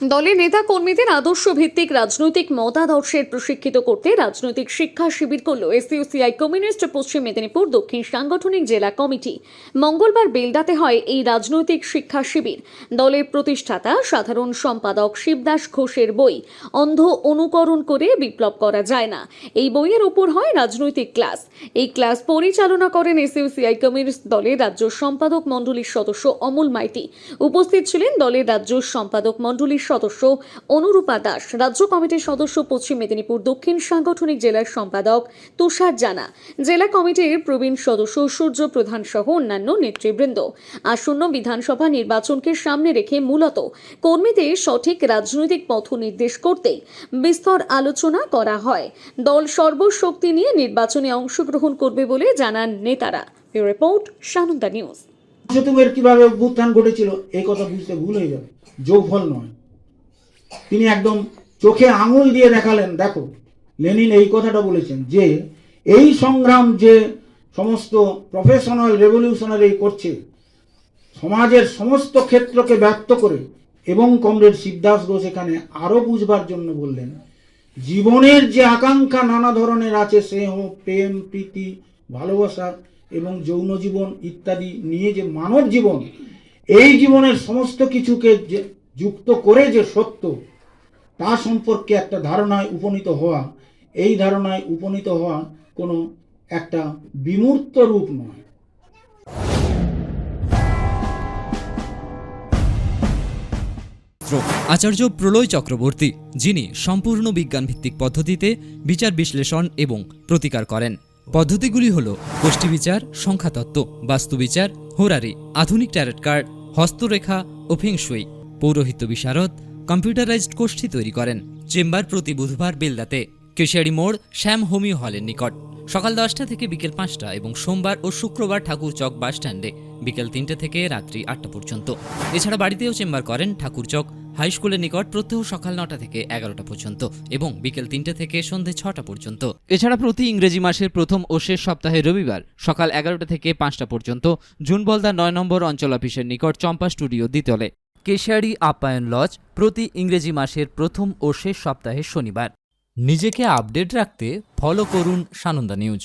দলের নেতা কর্মীদের আদর্শ ভিত্তিক রাজনৈতিক মতাদর্শের প্রশিক্ষিত করতে রাজনৈতিক শিক্ষা শিবির করল এসইউসিআই কমিউনিস্ট পশ্চিম মেদিনীপুর দক্ষিণ সাংগঠনিক জেলা কমিটি। মঙ্গলবার বেলদাতে হয় এই রাজনৈতিক শিক্ষা শিবির। দলের প্রতিষ্ঠাতা সাধারণ সম্পাদক শিবদাস ঘোষের বই অন্ধ অনুকরণ করে বিপ্লব করা যায় না, এই বইয়ের উপর হয় রাজনৈতিক ক্লাস। এই ক্লাস পরিচালনা করেন এসইউসিআই কমিউনিস্ট দলের রাজ্য সম্পাদক মণ্ডলীর সদস্য অমল মাইতি। উপস্থিত ছিলেন দলের রাজ্য সম্পাদক মণ্ডলীর সদস্য অনুরূপা দাস, রাজ্য কমিটির সদস্য পশ্চিম মেদিনীপুর দক্ষিণ সাংগঠনিক জেলার সম্পাদক তুষার জানা, জেলা কমিটির প্রবীণ সদস্য সূর্য প্রধান সহ অন্যান্য নেতৃবৃন্দ। আসন্ন বিধানসভা নির্বাচনকে সামনে রেখে মূলত কর্মীদের সঠিক রাজনৈতিক পথ নির্দেশ করতেই বিস্তর আলোচনা করা হয়। দল সর্বশক্তি নিয়ে নির্বাচনে অংশগ্রহণ করবে বলে জানান নেতারা। Report Sananda news. সেতুমের কিভাবে অভ্যুত্থান ঘটেছিল এই কথা বুঝতে ভুল হয়ে যাবে, যোগফল নয়। তিনি একদম চোখে আঙুল দিয়ে দেখালেন, দেখো লেনিন এই কথাটা বলেছেন যে এই সংগ্রাম যে সমস্ত প্রফেশনাল রেভলিউশনারি করছে সমাজের সমস্ত ক্ষেত্রকে ব্যক্ত করে, এবং কমরেড শিবদাস ঘোষ এখানে আরো বুঝবার জন্য বললেন জীবনের যে আকাঙ্ক্ষা নানা ধরনের আছে, স্নেহ, প্রেম, প্রীতি, ভালোবাসা এবং যৌন জীবন ইত্যাদি নিয়ে যে মানব জীবন, এই জীবনের সমস্ত কিছুকে যে যুক্ত করে যে সত্য, তা সম্পর্কে একটা ধারণায় উপনীত হওয়া, এই ধারণায় উপনীত হওয়া কোনো একটা বিমূর্ত রূপ নয়। আচার্য প্রলয় চক্রবর্তী, যিনি সম্পূর্ণ বিজ্ঞানভিত্তিক পদ্ধতিতে বিচার বিশ্লেষণ এবং প্রতিকার করেন। পদ্ধতিগুলি হল গোষ্ঠী বিচার, সংখ্যাতত্ত্ব, বাস্তুবিচার, হোরারি, আধুনিক ট্যারট কার্ড, হস্তরেখা ও ফেংশুই। পৌরোহিত্য বিশারদ, কম্পিউটারাইজড গোষ্ঠী তৈরি করেন। চেম্বার প্রতি বুধবার বেলদাতে, কেশিয়ারি মোড়, শ্যাম হোমিও হলের নিকট, সকাল 10টা থেকে বিকেল 5টা এবং সোমবার ও শুক্রবার ঠাকুরচক বাসস্ট্যান্ডে বিকেল 3টে থেকে রাত্রি 8টা পর্যন্ত। এছাড়া বাড়িতেও চেম্বার করেন ঠাকুরচক হাই স্কুলের নিকট প্রত্যহ সকাল 9টা থেকে 11টা পর্যন্ত এবং বিকেল 3টে থেকে সন্ধে 6টা পর্যন্ত। এছাড়া প্রতি ইংরেজি মাসের প্রথম ও শেষ সপ্তাহে রবিবার সকাল 11টা থেকে 5টা পর্যন্ত জুনবলদা 9 নম্বর অঞ্চল অফিসের নিকট চম্পা স্টুডিও দ্বিতলে। কেশিয়ারি আপ্যায়ন লজ প্রতি ইংরেজি মাসের প্রথম ও শেষ সপ্তাহে শনিবার। নিজেকে আপডেট রাখতে ফলো করুন সানন্দা নিউজ।